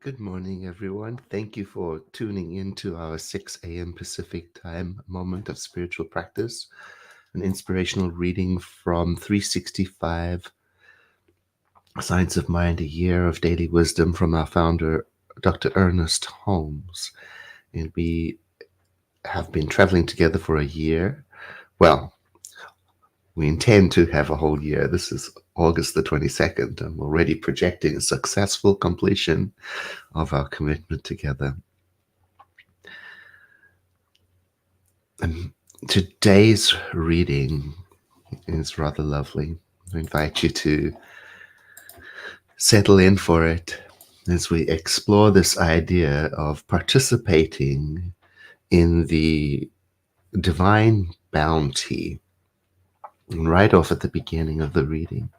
Good morning, everyone. Thank you for tuning in to our 6 a.m. Pacific time moment of spiritual practice, an inspirational reading from 365 Science of Mind, a year of daily wisdom from our founder, Dr. Ernest Holmes. And we have been traveling together for a year. Well, we intend to have a whole year. This is August the 22nd. I'm already projecting a successful completion of our commitment together. And today's reading is rather lovely. I invite you to settle in for it as we explore this idea of participating in the divine bounty. And right off at the beginning of the reading,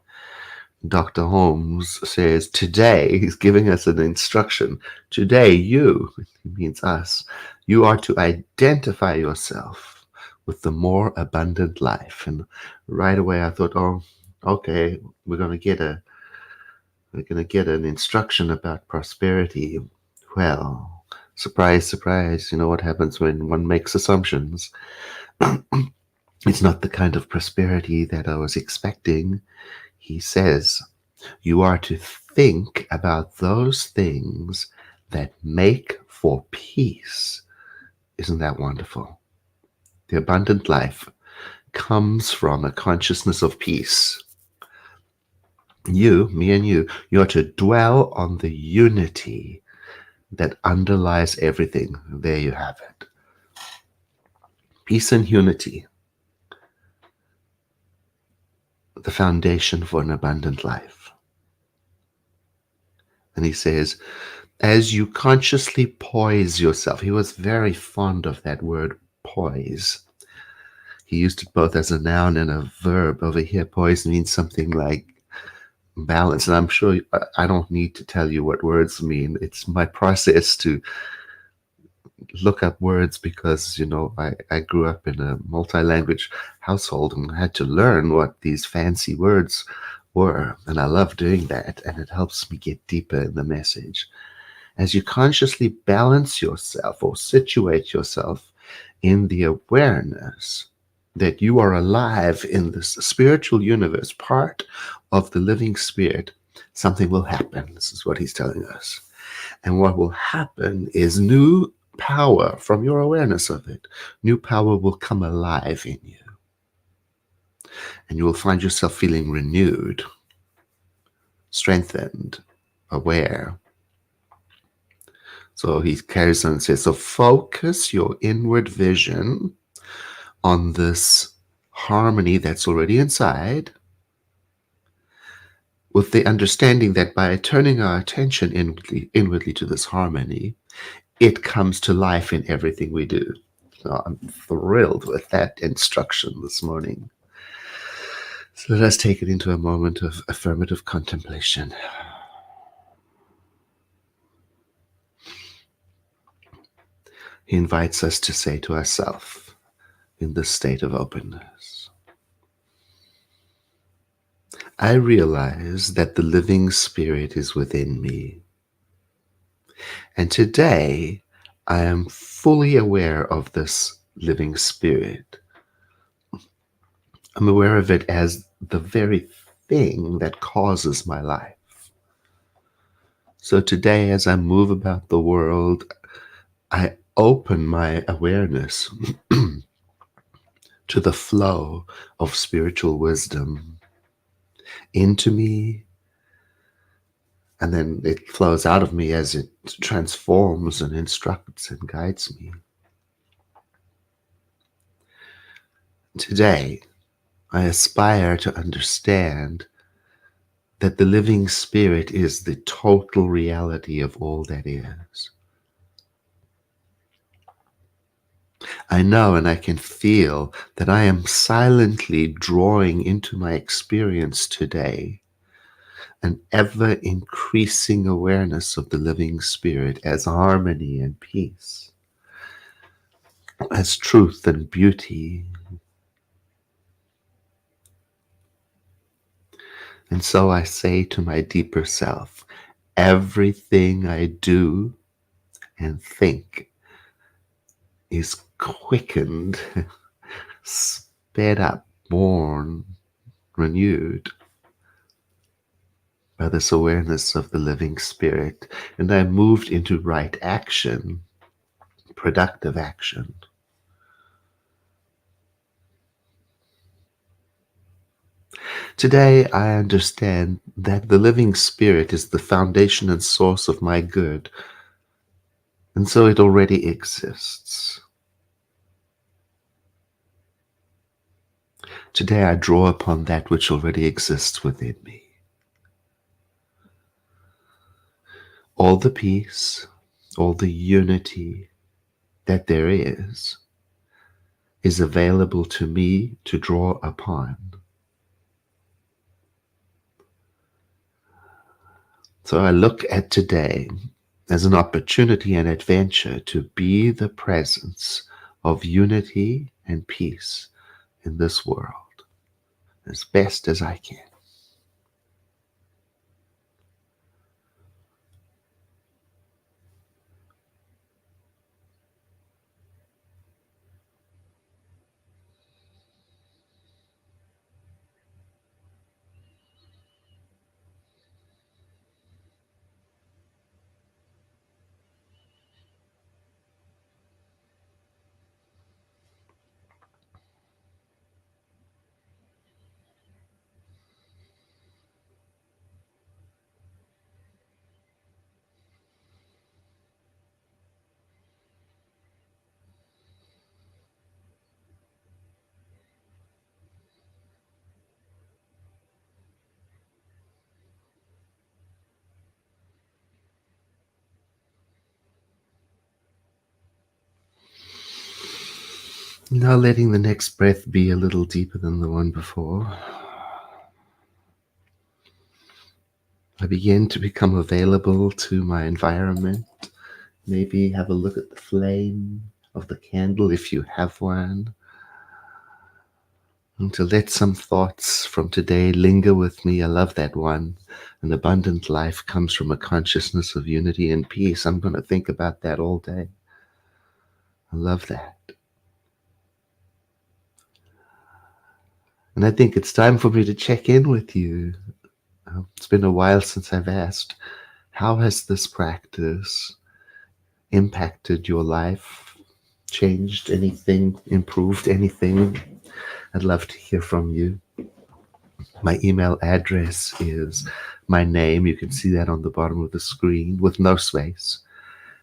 Dr. Holmes says, today, he's giving us an instruction. Today, you, he means us, you are to identify yourself with the more abundant life. And right away I thought, oh, okay, we're going to get an instruction about prosperity. Well, surprise, surprise, you know what happens when one makes assumptions. It's not the kind of prosperity that I was expecting. He says, you are to think about those things that make for peace. Isn't that wonderful? The abundant life comes from a consciousness of peace. You, me and you are to dwell on the unity that underlies everything. There you have it. Peace and unity, the foundation for an abundant life. And he says, as you consciously poise yourself, he was very fond of that word poise. He used it both as a noun and a verb. Over here, poise means something like balance. And I'm sure I don't need to tell you what words mean. It's my process to look up words because, I grew up in a multi-language household and had to learn what these fancy words were. And I love doing that, and it helps me get deeper in the message. As you consciously balance yourself or situate yourself in the awareness that you are alive in this spiritual universe, part of the living spirit, something will happen. This is what he's telling us. And what will happen is new power from your awareness of it. New power will come alive in you. And you will find yourself feeling renewed, strengthened, aware. So he carries on and says, so focus your inward vision on this harmony that's already inside, with the understanding that by turning our attention inwardly to this harmony, it comes to life in everything we do. So I'm thrilled with that instruction this morning. So let us take it into a moment of affirmative contemplation. He invites us to say to ourselves in this state of openness, I realize that the living spirit is within me. And today, I am fully aware of this living spirit. I'm aware of it as the very thing that causes my life. So today, as I move about the world, I open my awareness to the flow of spiritual wisdom into me, and then it flows out of me as it transforms and instructs and guides me. Today, I aspire to understand that the living spirit is the total reality of all that is. I know and I can feel that I am silently drawing into my experience today an ever-increasing awareness of the living spirit as harmony and peace, as truth and beauty. And so I say to my deeper self, Everything I do and think is quickened, sped up, born, renewed by this awareness of the living spirit. And I moved into right action, productive action. Today, I understand that the living spirit is the foundation and source of my good, and so it already exists. Today, I draw upon that which already exists within me. All the peace, all the unity that there is available to me to draw upon. So I look at today as an opportunity and adventure to be the presence of unity and peace in this world as best as I can. Now letting the next breath be a little deeper than the one before, I begin to become available to my environment. Maybe have a look at the flame of the candle if you have one, and to let some thoughts from today linger with me. I love that one. An abundant life comes from a consciousness of unity and peace. I'm going to think about that all day. I love that. And I think it's time for me to check in with you. It's been a while since I've asked, how has this practice impacted your life? Changed anything? Improved anything? I'd love to hear from you. My email address is my name. You can see that on the bottom of the screen with no space.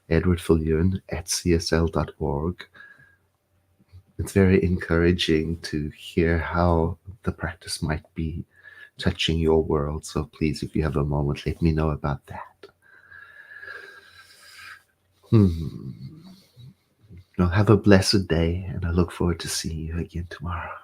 edwardfillion@csl.org. It's very encouraging to hear how the practice might be touching your world. So please, if you have a moment, let me know about that. Well, have a blessed day, and I look forward to seeing you again tomorrow.